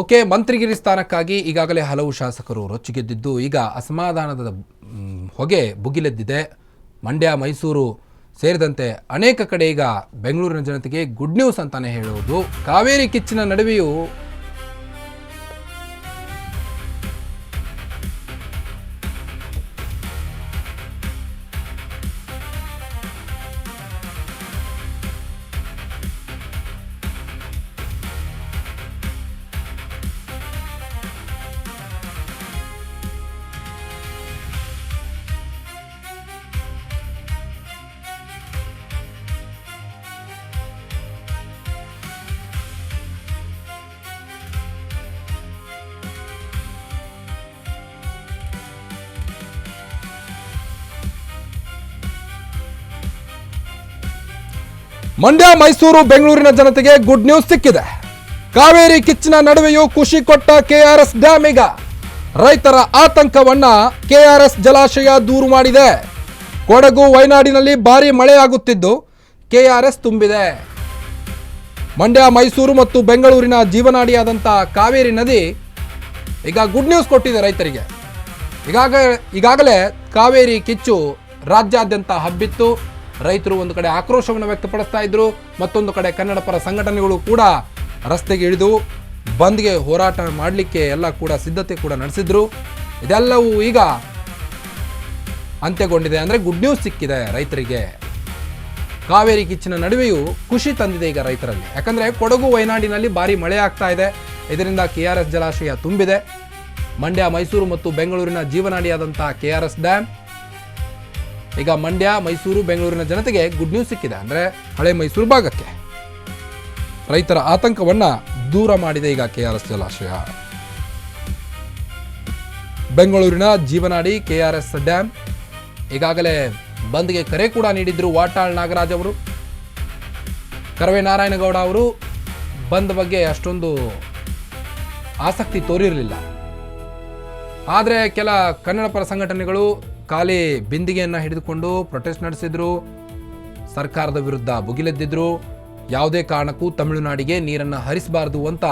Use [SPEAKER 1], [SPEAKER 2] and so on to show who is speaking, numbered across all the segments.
[SPEAKER 1] Okay, ಮಂತ್ರಿಗಿರಿ ಸ್ಥಾನಕ್ಕಾಗಿ ಈಗಾಗಲೇ ಹಲವು ಶಾಸಕರು ರೊಚ್ಚಿಗೆದ್ದಿದ್ದು ಈಗ ಅಸಮಾಧಾನದ ಹೊಗೆ ಭುಗಿಲೆದ್ದಿದೆ. ಮಂಡ್ಯ, ಮೈಸೂರು ಸೇರಿದಂತೆ ಅನೇಕ ಕಡೆ ಈಗ ಬೆಂಗಳೂರಿನ ಜನತೆಗೆ ಗುಡ್ ನ್ಯೂಸ್ ಅಂತಾನೆ ಹೇಳುವುದು. ಕಾವೇರಿ ಕಿಚ್ಚಿನ ನಡುವೆಯೂ ಮಂಡ್ಯ, ಮೈಸೂರು, ಬೆಂಗಳೂರಿನ ಜನತೆಗೆ ಗುಡ್ ನ್ಯೂಸ್ ಸಿಕ್ಕಿದೆ. ಕಾವೇರಿ ಕಿಚ್ಚಿನ ನಡುವೆಯೂ ಖುಷಿ ಕೊಟ್ಟ ಕೆಆರ್ಎಸ್ ಡ್ಯಾಮ್ ಈಗ ರೈತರ ಆತಂಕವನ್ನ ಕೆಆರ್ಎಸ್ ಜಲಾಶಯ ದೂರು ಮಾಡಿದೆ. ಕೊಡಗು, ವಯನಾಡಿನಲ್ಲಿ ಭಾರಿ ಮಳೆಯಾಗುತ್ತಿದ್ದು ಕೆಆರ್ಎಸ್ ತುಂಬಿದೆ. ಮಂಡ್ಯ, ಮೈಸೂರು ಮತ್ತು ಬೆಂಗಳೂರಿನ ಜೀವನಾಡಿಯಾದಂಥ ಕಾವೇರಿ ನದಿ ಈಗ ಗುಡ್ ನ್ಯೂಸ್ ಕೊಟ್ಟಿದೆ ರೈತರಿಗೆ. ಈಗಾಗಲೇ ಕಾವೇರಿ ಕಿಚ್ಚು ರಾಜ್ಯಾದ್ಯಂತ ಹಬ್ಬಿತ್ತು. ರೈತರು ಒಂದು ಕಡೆ ಆಕ್ರೋಶವನ್ನು ವ್ಯಕ್ತಪಡಿಸ್ತಾ ಇದ್ರು, ಮತ್ತೊಂದು ಕಡೆ ಕನ್ನಡ ಪರ ಸಂಘಟನೆಗಳು ಕೂಡ ರಸ್ತೆಗೆ ಇಳಿದು ಬಂದ್ಗೆ ಹೋರಾಟ ಮಾಡಲಿಕ್ಕೆ ಎಲ್ಲ ಕೂಡ ಸಿದ್ಧತೆ ಕೂಡ ನಡೆಸಿದ್ರು. ಇದೆಲ್ಲವೂ ಈಗ ಅಂತ್ಯಗೊಂಡಿದೆ. ಅಂದರೆ ಗುಡ್ ನ್ಯೂಸ್ ಸಿಕ್ಕಿದೆ ರೈತರಿಗೆ. ಕಾವೇರಿ ಕಿಚ್ಚಿನ ನಡುವೆಯೂ ಖುಷಿ ತಂದಿದೆ ಈಗ ರೈತರಲ್ಲಿ. ಯಾಕಂದರೆ ಕೊಡಗು, ವಯನಾಡಿನಲ್ಲಿ ಭಾರಿ ಮಳೆ ಆಗ್ತಾ ಇದೆ. ಇದರಿಂದ ಕೆಆರ್ಎಸ್ ಜಲಾಶಯ ತುಂಬಿದೆ. ಮಂಡ್ಯ, ಮೈಸೂರು ಮತ್ತು ಬೆಂಗಳೂರಿನ ಜೀವನಾಡಿಯಾದಂಥ ಕೆಆರ್ಎಸ್ ಡ್ಯಾಮ್ ಈಗ ಮಂಡ್ಯ, ಮೈಸೂರು, ಬೆಂಗಳೂರಿನ ಜನತೆಗೆ ಗುಡ್ ನ್ಯೂಸ್ ಸಿಕ್ಕಿದೆ. ಅಂದರೆ ಹಳೆ ಮೈಸೂರು ಭಾಗಕ್ಕೆ ರೈತರ ಆತಂಕವನ್ನ ದೂರ ಮಾಡಿದೆ ಈಗ ಕೆಆರ್ಎಸ್ ಜಲಾಶಯ. ಬೆಂಗಳೂರಿನ ಜೀವನಾಡಿ ಕೆಆರ್ಎಸ್ ಡ್ಯಾಮ್ ಈಗಾಗಲೇ ಬಂದ್ಗೆ ಕರೆ ಕೂಡ ನೀಡಿದ್ರು ವಾಟಾಳ್ ನಾಗರಾಜ್ ಅವರು. ಕರವೇ ನಾರಾಯಣಗೌಡ ಅವರು ಬಂದ್ ಬಗ್ಗೆ ಅಷ್ಟೊಂದು ಆಸಕ್ತಿ ತೋರಿರಲಿಲ್ಲ. ಆದರೆ ಕೆಲ ಕನ್ನಡ ಪರ ಸಂಘಟನೆಗಳು ಖಾಲಿ ಬಿಂದಿಗೆಯನ್ನು ಹಿಡಿದುಕೊಂಡು ಪ್ರೊಟೆಸ್ಟ್ ನಡೆಸಿದ್ರು, ಸರ್ಕಾರದ ವಿರುದ್ಧ ಭುಗಿಲೆದ್ದಿದ್ರು. ಯಾವುದೇ ಕಾರಣಕ್ಕೂ ತಮಿಳುನಾಡಿಗೆ ನೀರನ್ನು ಹರಿಸಬಾರದು ಅಂತ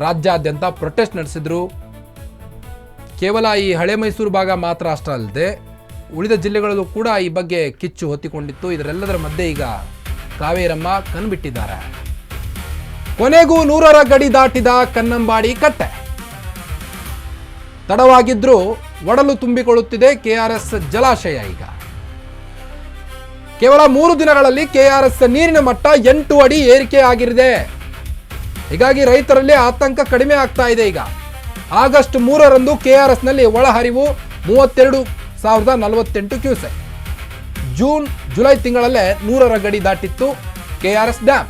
[SPEAKER 1] ರಾಜ್ಯಾದ್ಯಂತ ಪ್ರೊಟೆಸ್ಟ್ ನಡೆಸಿದ್ರು. ಕೇವಲ ಈ ಹಳೆ ಮೈಸೂರು ಭಾಗ ಮಾತ್ರ ಅಷ್ಟೇ ಅಲ್ಲದೆ ಉಳಿದ ಜಿಲ್ಲೆಗಳಲ್ಲೂ ಕೂಡ ಈ ಬಗ್ಗೆ ಕಿಚ್ಚು ಹೊತ್ತಿಕೊಂಡಿತ್ತು. ಇದರೆಲ್ಲದರ ಮಧ್ಯೆ ಈಗ ಕಾವೇರಮ್ಮ ಕಣ್ಬಿಟ್ಟಿದ್ದಾರೆ. ಕೊನೆಗೂ 100ರ ಗಡಿ ದಾಟಿದ ಕನ್ನಂಬಾಡಿ ಕಟ್ಟೆ. ತಡವಾಗಿದ್ರೂ ಒಡಲು ತುಂಬಿಕೊಳ್ಳುತ್ತಿದೆ ಕೆಆರ್ಎಸ್ ಜಲಾಶಯ. ಈಗ ಕೇವಲ 3 ದಿನಗಳಲ್ಲಿ ಕೆಆರ್ಎಸ್ ನೀರಿನ ಮಟ್ಟ 8 ಅಡಿ ಏರಿಕೆ ಆಗಿರಿದೆ. ಹೀಗಾಗಿ ರೈತರಲ್ಲಿ ಆತಂಕ ಕಡಿಮೆ ಆಗ್ತಾ ಇದೆ. ಈಗ ಆಗಸ್ಟ್ 3ರಂದು ಕೆಆರ್ಎಸ್ನಲ್ಲಿ ಒಳಹರಿವು 32,048 ಕ್ಯೂಸೆಕ್. ಜುಲೈ ತಿಂಗಳಲ್ಲೇ 100ರ ಗಡಿ ದಾಟಿತ್ತು ಕೆಆರ್ಎಸ್ ಡ್ಯಾಮ್.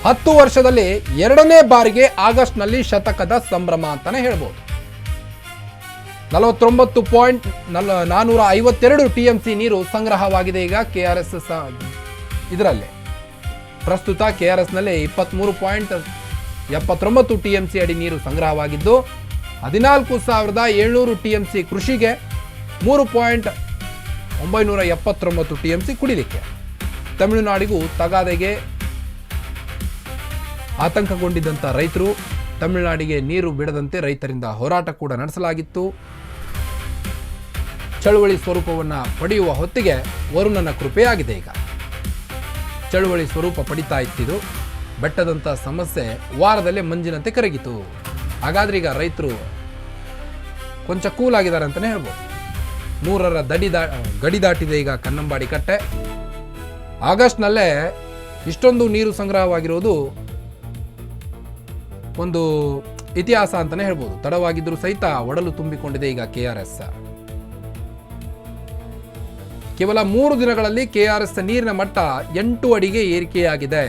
[SPEAKER 1] 10 ವರ್ಷದಲ್ಲಿ 2ನೇ ಬಾರಿಗೆ ಆಗಸ್ಟ್ನಲ್ಲಿ ಶತಕದ ಸಂಭ್ರಮ ಅಂತಾನೆ ಹೇಳ್ಬೋದು. 49.452 TMC ನೀರು ಸಂಗ್ರಹವಾಗಿದೆ ಈಗ ಕೆಆರ್ಎಸ್ ಇದರಲ್ಲಿ. ಪ್ರಸ್ತುತ ಕೆಆರ್ಎಸ್ನಲ್ಲಿ 23.79 TMC ಅಡಿ ನೀರು ಸಂಗ್ರಹವಾಗಿದ್ದು 14,700 TMC ಕೃಷಿಗೆ, 3.979 TMC ಕುಡಿಲಿಕ್ಕೆ. ತಮಿಳುನಾಡಿಗೂ ತಗಾದೆಗೆ ಆತಂಕಗೊಂಡಿದ್ದಂಥ ರೈತರು ತಮಿಳುನಾಡಿಗೆ ನೀರು ಬಿಡದಂತೆ ರೈತರಿಂದ ಹೋರಾಟ ಕೂಡ ನಡೆಸಲಾಗಿತ್ತು. ಚಳುವಳಿ ಸ್ವರೂಪವನ್ನು ಪಡೆಯುವ ಹೊತ್ತಿಗೆ ವರುಣನ ಕೃಪೆಯಾಗಿದೆ. ಈಗ ಚಳುವಳಿ ಸ್ವರೂಪ ಪಡಿತಾ ಇತ್ತಿದ್ದು ಬೆಟ್ಟದಂಥ ಸಮಸ್ಯೆ ವಾರದಲ್ಲೇ ಮಂಜಿನಂತೆ ಕರಗಿತು. ಹಾಗಾದ್ರೆ ಈಗ ರೈತರು ಕೊಂಚ ಕೂಲ್ ಆಗಿದ್ದಾರೆ ಅಂತಲೇ ಹೇಳ್ಬೋದು. 100ರ ಗಡಿ ದಾಟಿದೆ ಈಗ ಕನ್ನಂಬಾಡಿ ಕಟ್ಟೆ. ಆಗಸ್ಟ್ನಲ್ಲೇ ಇಷ್ಟೊಂದು ನೀರು ಸಂಗ್ರಹವಾಗಿರೋದು ಒಂದು ಇತಿಹಾಸ ಅಂತಾನೆ ಹೇಳ್ಬೋದು. ತಡವಾಗಿದ್ರೂ ಸಹಿತ ಒಡಲು ತುಂಬಿಕೊಂಡಿದೆ ಈಗ ಕೆಆರ್ಎಸ್. ಕೇವಲ 3 ದಿನಗಳಲ್ಲಿ ಕೆಆರ್ಎಸ್ ನೀರಿನ ಮಟ್ಟ 8 ಅಡಿಗೆ ಏರಿಕೆಯಾಗಿದೆ.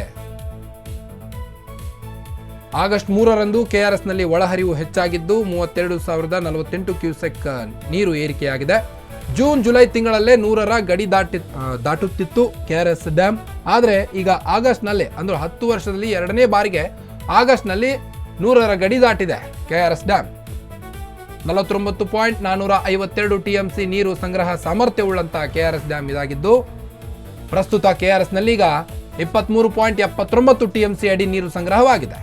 [SPEAKER 1] ಆಗಸ್ಟ್ 3ರಂದು ಕೆಆರ್ಎಸ್ನಲ್ಲಿ ಒಳಹರಿವು ಹೆಚ್ಚಾಗಿದ್ದು 32,048 ಕ್ಯೂಸೆಕ್ ನೀರು ಏರಿಕೆಯಾಗಿದೆ. ಜುಲೈ ತಿಂಗಳಲ್ಲೇ 100ರ ಗಡಿ ದಾಟುತ್ತಿತ್ತು ಕೆಆರ್ಎಸ್ ಡ್ಯಾಮ್. ಆದರೆ ಈಗ ಆಗಸ್ಟ್ನಲ್ಲಿ, ಅಂದ್ರೆ 10 ವರ್ಷದಲ್ಲಿ 2ನೇ ಬಾರಿಗೆ ಆಗಸ್ಟ್ನಲ್ಲಿ 100ರ ಗಡಿ ದಾಟಿದೆ ಕೆಆರ್ಎಸ್ ಡ್ಯಾಮ್. 49.452 TMC ನೀರು ಸಂಗ್ರಹ ಸಾಮರ್ಥ್ಯವುಳ್ಳಂತ ಕೆಆರ್ಎಸ್ ಡ್ಯಾಮ್ ಇದಾಗಿದ್ದು ಪ್ರಸ್ತುತ ಕೆಆರ್ಎಸ್ನಲ್ಲಿ ಈಗ 23.79 TMC ಅಡಿ ನೀರು ಸಂಗ್ರಹವಾಗಿದೆ.